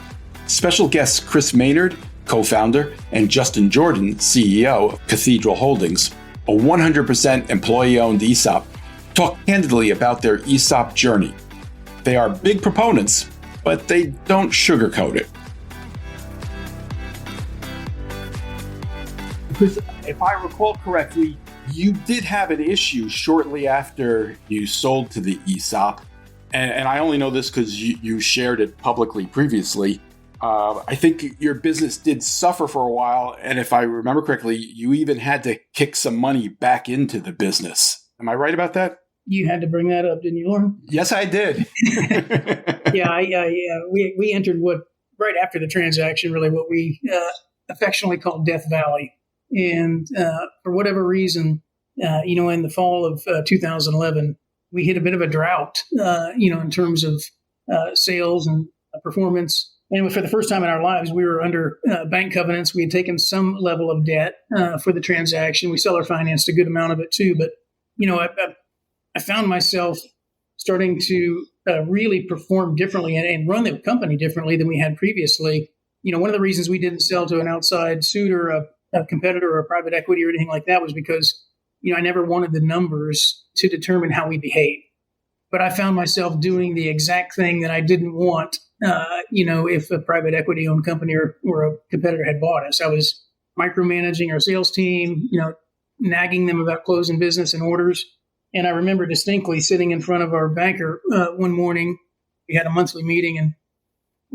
Special guests Chris Maynard, co-founder, and Justin Jordan, CEO of Cathedral Holdings, a 100% employee-owned ESOP, talk candidly about their ESOP journey. They are big proponents, but they don't sugarcoat it. Because if I recall correctly, you did have an issue shortly after you sold to the ESOP, and I only know this because you shared it publicly previously. I think your business did suffer for a while, and if I remember correctly, you even had to kick some money back into the business. Am I right about that? You had to bring that up, didn't you, Lauren? Yes, I did. Yeah. We entered right after the transaction, really what we affectionately called Death Valley. And for whatever reason, in the fall of 2011, we hit a bit of a drought, in terms of sales and performance. And for the first time in our lives, we were under bank covenants. We had taken some level of debt for the transaction. We seller financed a good amount of it too. But, I found myself starting to really perform differently and run the company differently than we had previously. One of the reasons we didn't sell to an outside suitor, a competitor or a private equity or anything like that was because, I never wanted the numbers to determine how we behave. But I found myself doing the exact thing that I didn't want, if a private equity owned company or a competitor had bought us. I was micromanaging our sales team, nagging them about closing business and orders. And I remember distinctly sitting in front of our banker one morning. We had a monthly meeting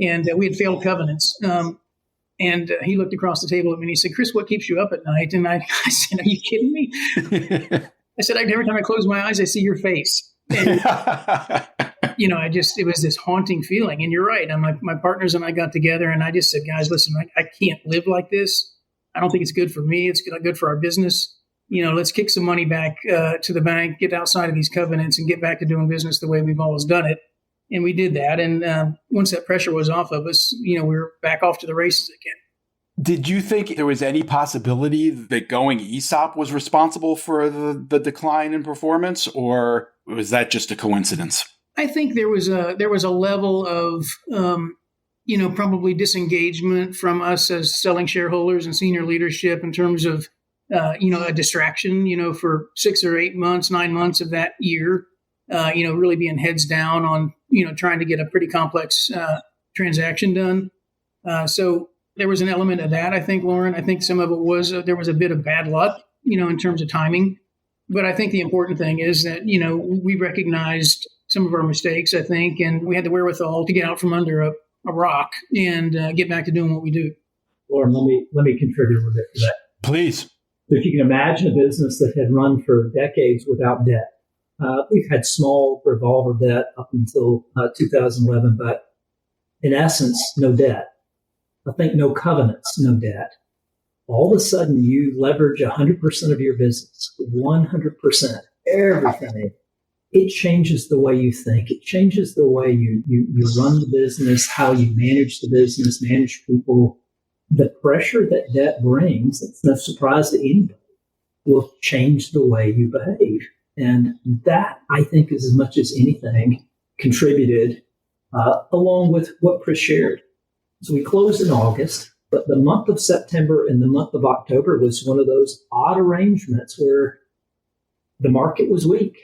and we had failed covenants. And he looked across the table at me and he said, "Chris, what keeps you up at night?" And I said, "Are you kidding me?" I said, "Every time I close my eyes, I see your face." And, it was this haunting feeling. And you're right. My partners and I got together and I just said, "Guys, listen, I can't live like this. I don't think it's good for me. It's not good for our business. Let's kick some money back to the bank, get outside of these covenants and get back to doing business the way we've always done it." And we did that. And once that pressure was off of us, we were back off to the races again. Did you think there was any possibility that going ESOP was responsible for the decline in performance, or was that just a coincidence? I think there was a level of, probably disengagement from us as selling shareholders and senior leadership in terms of, a distraction, for 6 or 8 months, 9 months of that year, really being heads down on, trying to get a pretty complex transaction done. So there was an element of that, I think, Lauren. I think some of it was, there was a bit of bad luck, in terms of timing. But I think the important thing is that, we recognized some of our mistakes, I think, and we had the wherewithal to get out from under a rock and get back to doing what we do. Lauren, let me contribute a little bit to that. Please. So if you can imagine a business that had run for decades without debt, we've had small revolver debt up until 2011, but in essence, no debt. I think no covenants, no debt. All of a sudden, you leverage 100% of your business, 100%, everything. It changes the way you think. It changes the way you run the business, how you manage the business, manage people. the pressure that debt brings, it's no surprise to anybody, will change the way you behave. And that, I think, is as much as anything contributed, along with what Chris shared. So we closed in August, but the month of September and the month of October was one of those odd arrangements where the market was weak.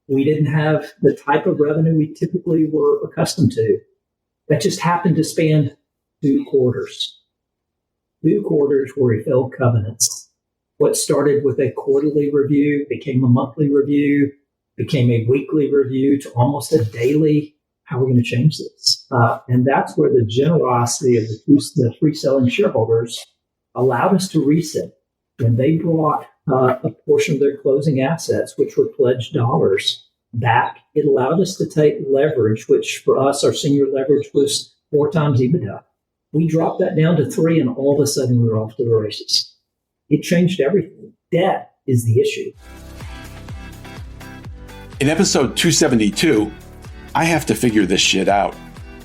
We didn't have the type of revenue we typically were accustomed to. That just happened to span 2 quarters. 2 quarters where we filled covenants. What started with a quarterly review became a monthly review, became a weekly review to almost a daily. How are we going to change this? And that's where the generosity of the free selling shareholders allowed us to reset. When they brought a portion of their closing assets, which were pledged dollars, back, it allowed us to take leverage, which for us, our senior leverage was 4 times EBITDA. We dropped that down to 3, and all of a sudden we were off to the races. It changed everything. Debt is the issue. In episode 272, I Have to Figure This Shit Out,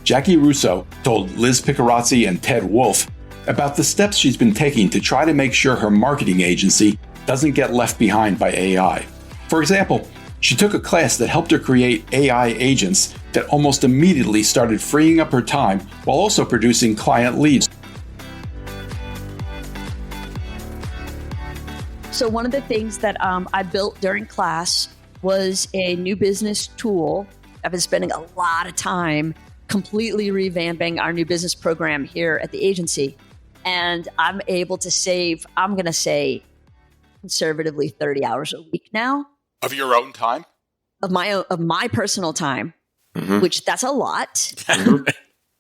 Jaci Russo told Liz Picarazzi and Ted Wolfe about the steps she's been taking to try to make sure her marketing agency doesn't get left behind by AI. For example, she took a class that helped her create AI agents that almost immediately started freeing up her time while also producing client leads. So one of the things that I built during class was a new business tool. I've been spending a lot of time completely revamping our new business program here at the agency. And I'm able to save, I'm going to say conservatively 30 hours a week now. Of your own time? Of my personal time, which that's a lot.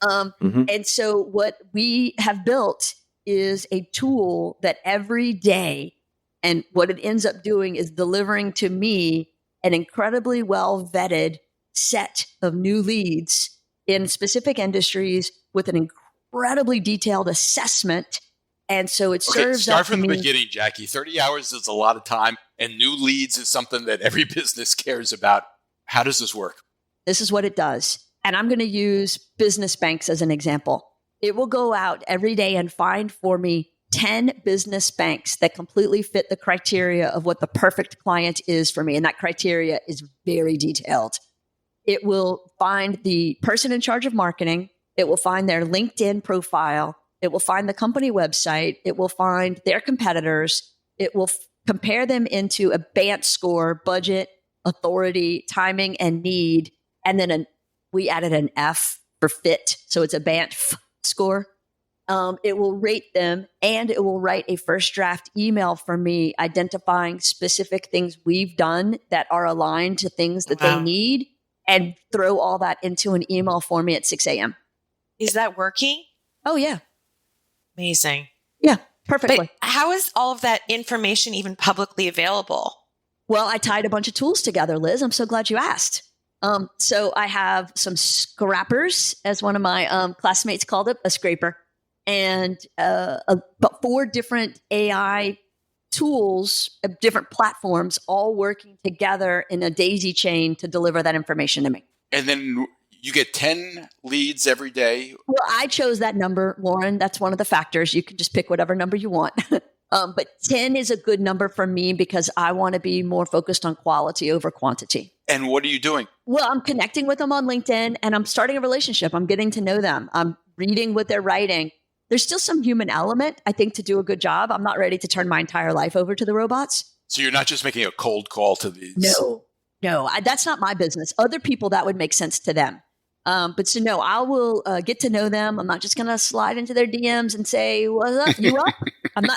And so what we have built is a tool that every day, and what it ends up doing is delivering to me an incredibly well vetted set of new leads in specific industries with an incredibly detailed assessment. And so it serves start from the beginning, Jaci. 30 hours is a lot of time, and new leads is something that every business cares about. How does this work? This is what it does. And I'm going to use business banks as an example. It will go out every day and find for me 10 business banks that completely fit the criteria of what the perfect client is for me. And that criteria is very detailed. It will find the person in charge of marketing. It will find their LinkedIn profile. It will find the company website. It will find their competitors. It will compare them into a BANT score, budget, authority, timing, and need. And then we added an F for fit. So it's a BANT score. It will rate them, and it will write a first draft email for me identifying specific things we've done that are aligned to things that they need, and throw all that into an email for me at 6 a.m. Is that working? Oh, yeah. Amazing. Yeah, perfectly. But how is all of that information even publicly available? Well, I tied a bunch of tools together, Liz. I'm so glad you asked. So I have some scrappers, as one of my classmates called it, a scraper, and about 4 different AI tools, different platforms, all working together in a daisy chain to deliver that information to me. And then you get 10 leads every day. Well, I chose that number, Lauren. That's one of the factors. You can just pick whatever number you want. But 10 is a good number for me because I want to be more focused on quality over quantity. And what are you doing? Well, I'm connecting with them on LinkedIn, and I'm starting a relationship. I'm getting to know them. I'm reading what they're writing. There's still some human element, I think, to do a good job. I'm not ready to turn my entire life over to the robots. So you're not just making a cold call to these? No, that's not my business. Other people, that would make sense to them. But so no, I will get to know them. I'm not just going to slide into their DMs and say, "What's up? You up?"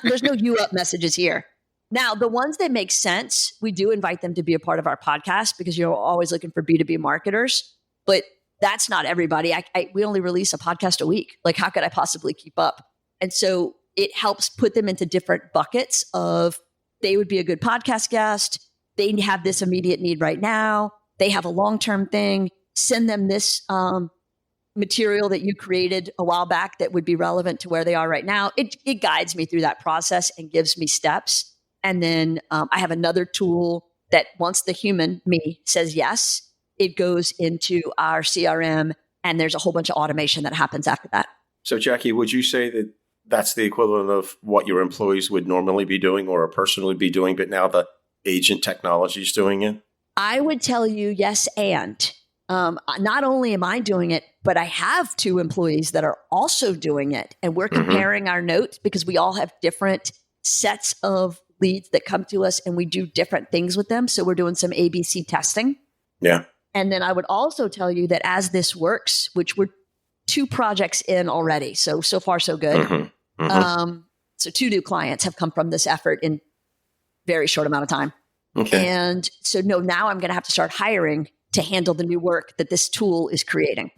There's no "you up" messages here. Now, the ones that make sense, we do invite them to be a part of our podcast because you're always looking for B2B marketers. But that's not everybody. We only release a podcast a week. Like, how could I possibly keep up? And so it helps put them into different buckets of they would be a good podcast guest. They have this immediate need right now. They have a long-term thing. Send them this material that you created a while back that would be relevant to where they are right now. It guides me through that process and gives me steps. And then I have another tool that once the human, me, says yes, it goes into our CRM, and there's a whole bunch of automation that happens after that. So, Jaci, would you say that that's the equivalent of what your employees would normally be doing or a person would be doing, but now the agent technology is doing it? I would tell you yes, and not only am I doing it, but I have 2 employees that are also doing it. And we're comparing our notes because we all have different sets of leads that come to us and we do different things with them. So we're doing some ABC testing. Yeah. And then I would also tell you that as this works, which we're 2 projects in already. So far, so good. So 2 new clients have come from this effort in very short amount of time. Okay. And so now I'm going to have to start hiring to handle the new work that this tool is creating.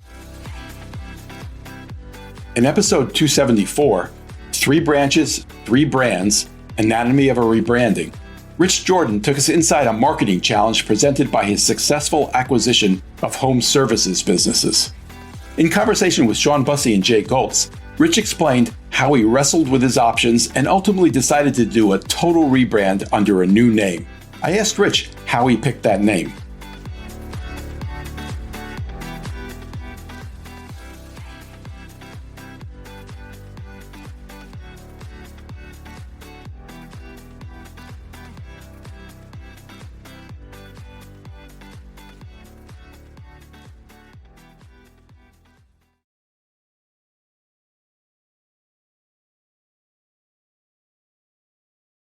In episode 274, 3 branches, 3 brands, anatomy of a rebranding, Rich Jordan took us inside a marketing challenge presented by his successful acquisition of home services businesses. In conversation with Sean Bussey and Jay Goltz, Rich explained how he wrestled with his options and ultimately decided to do a total rebrand under a new name. I asked Rich how he picked that name.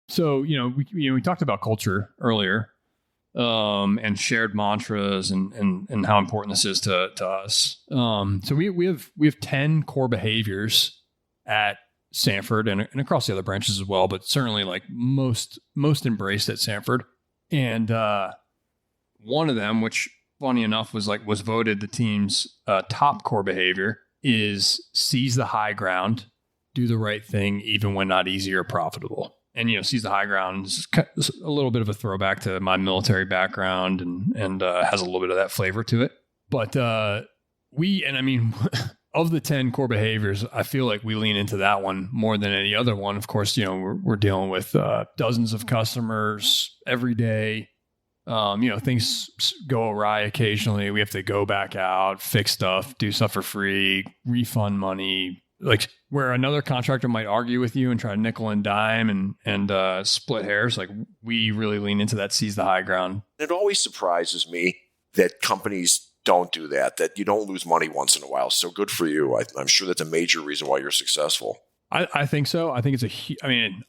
So, we talked about culture earlier, and shared mantras and how important this is to us. So we have 10 core behaviors at Sanford and across the other branches as well, but certainly like most embraced at Sanford. And one of them, which funny enough was voted the team's top core behavior, is seize the high ground, do the right thing even when not easy or profitable. And, seize the high ground is a little bit of a throwback to my military background and has a little bit of that flavor to it. But of the 10 core behaviors, I feel like we lean into that one more than any other one. Of course, we're dealing with dozens of customers every day. Things go awry occasionally. We have to go back out, fix stuff, do stuff for free, refund money. Like where another contractor might argue with you and try to nickel and dime and split hairs, like we really lean into that seize the high ground. It always surprises me that companies don't do that you don't lose money once in a while. So good for you. I'm sure that's a major reason why you're successful. I think so. I think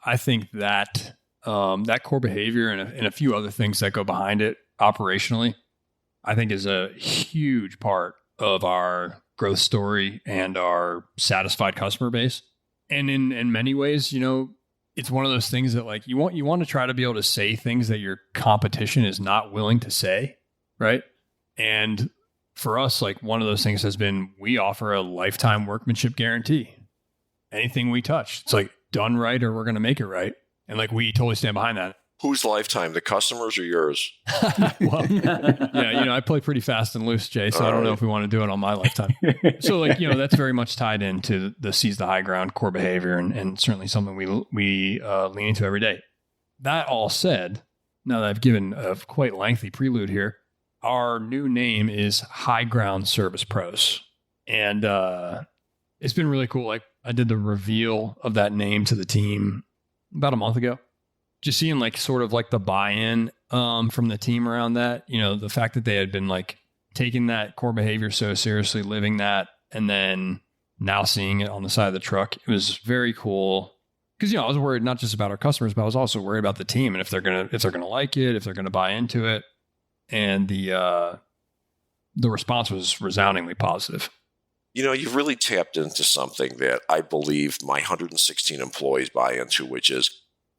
I think that that core behavior and a few other things that go behind it operationally, I think is a huge part of our growth story and our satisfied customer base. And in many ways, it's one of those things that like you want to try to be able to say things that your competition is not willing to say, right? And for us, like one of those things has been we offer a lifetime workmanship guarantee. Anything we touch, it's like done right or we're going to make it right. And like we totally stand behind that. Whose lifetime, the customers or yours? Well, yeah, I play pretty fast and loose, Jay, so I don't know if we want to do it on my lifetime. So like, that's very much tied into the seize the high ground core behavior and certainly something we lean into every day. That all said, now that I've given a quite lengthy prelude here, our new name is High Ground Service Pros. And it's been really cool. Like I did the reveal of that name to the team about a month ago. Just seeing like sort of like the buy-in from the team around that, the fact that they had been like taking that core behavior so seriously, living that, and then now seeing it on the side of the truck, it was very cool. Because I was worried not just about our customers, but I was also worried about the team and if they're gonna like it, if they're gonna buy into it, and the response was resoundingly positive. You've really tapped into something that I believe my 116 employees buy into, which is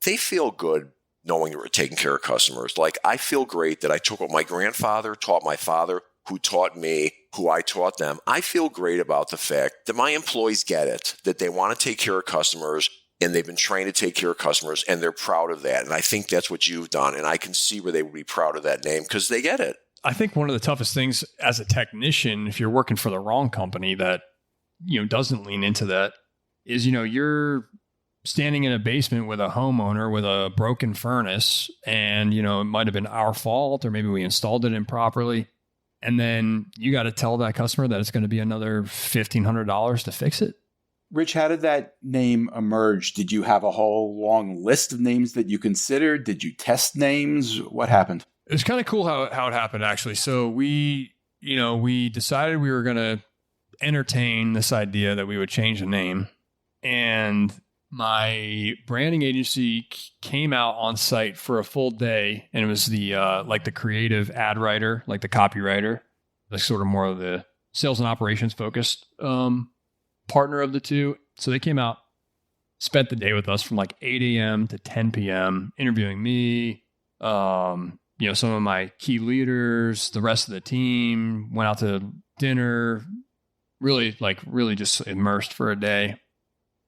they feel good knowing that we're taking care of customers. Like I feel great that I took what my grandfather taught my father, who taught me, who I taught them. I feel great about the fact that my employees get it, that they want to take care of customers and they've been trained to take care of customers and they're proud of that. And I think that's what you've done. And I can see where they would be proud of that name because they get it. I think one of the toughest things as a technician, if you're working for the wrong company that, doesn't lean into that is, you're standing in a basement with a homeowner with a broken furnace and, it might have been our fault or maybe we installed it improperly. And then you got to tell that customer that it's going to be another $1,500 to fix it. Rich, how did that name emerge? Did you have a whole long list of names that you considered? Did you test names? What happened? It was kind of cool how it happened, actually. So we decided we were going to entertain this idea that we would change the name. And my branding agency came out on site for a full day. And it was the creative ad writer, like the copywriter, like sort of more of the sales and operations focused partner of the two. So they came out, spent the day with us from like 8 a.m. to 10 p.m. interviewing me, some of my key leaders, the rest of the team, went out to dinner, really just immersed for a day.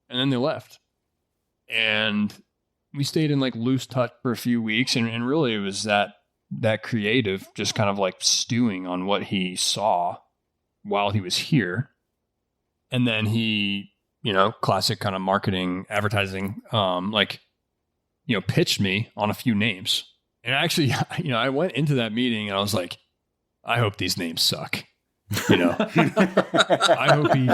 And then they left. And we stayed in like loose touch for a few weeks. And really it was that creative just kind of like stewing on what he saw while he was here. And then he, classic kind of marketing, advertising, pitched me on a few names. And actually, I went into that meeting and I was like, I hope these names suck. I hope he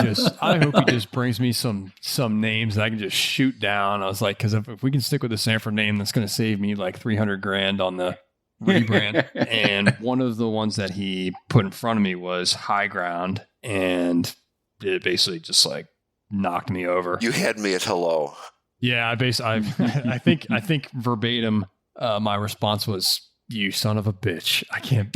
just brings me some names that I can just shoot down. I was like, because if we can stick with the Sanford name, that's going to save me like $300,000 on the rebrand. And one of the ones that he put in front of me was High Ground, and it basically just like knocked me over. You had me at hello. Yeah, I think verbatim, my response was, "You son of a bitch! I can't."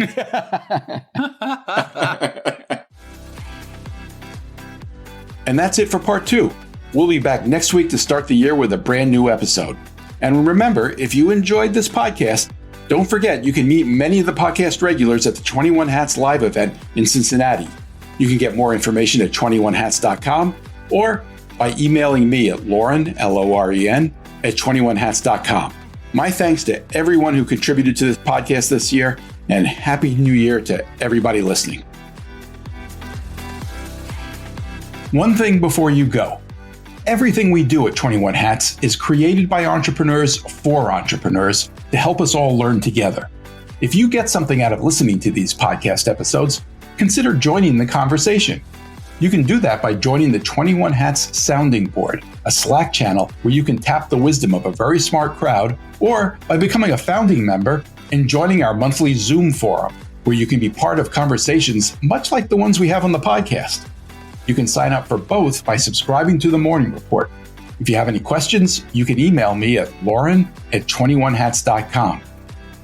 And that's it for part 2. We'll be back next week to start the year with a brand new episode. And remember, if you enjoyed this podcast, don't forget you can meet many of the podcast regulars at the 21 Hats live event in Cincinnati. You can get more information at 21hats.com or by emailing me at Lauren, Loren, at 21hats.com. My thanks to everyone who contributed to this podcast this year, and Happy New Year to everybody listening. One thing before you go. Everything we do at 21 Hats is created by entrepreneurs for entrepreneurs to help us all learn together. If you get something out of listening to these podcast episodes, consider joining the conversation. You can do that by joining the 21 Hats Sounding Board, a Slack channel where you can tap the wisdom of a very smart crowd, or by becoming a founding member and joining our monthly Zoom forum, where you can be part of conversations much like the ones we have on the podcast. You can sign up for both by subscribing to the Morning Report. If you have any questions, you can email me at lauren@21hats.com.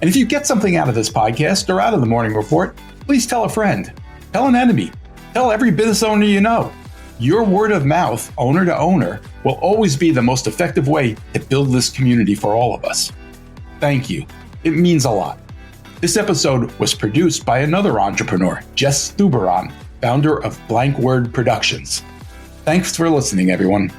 And if you get something out of this podcast or out of the Morning Report, please tell a friend, tell an enemy, tell every business owner you know. Your word of mouth, owner to owner, will always be the most effective way to build this community for all of us. Thank you. It means a lot. This episode was produced by another entrepreneur, Jess Thuberon, founder of Blank Word Productions. Thanks for listening, everyone.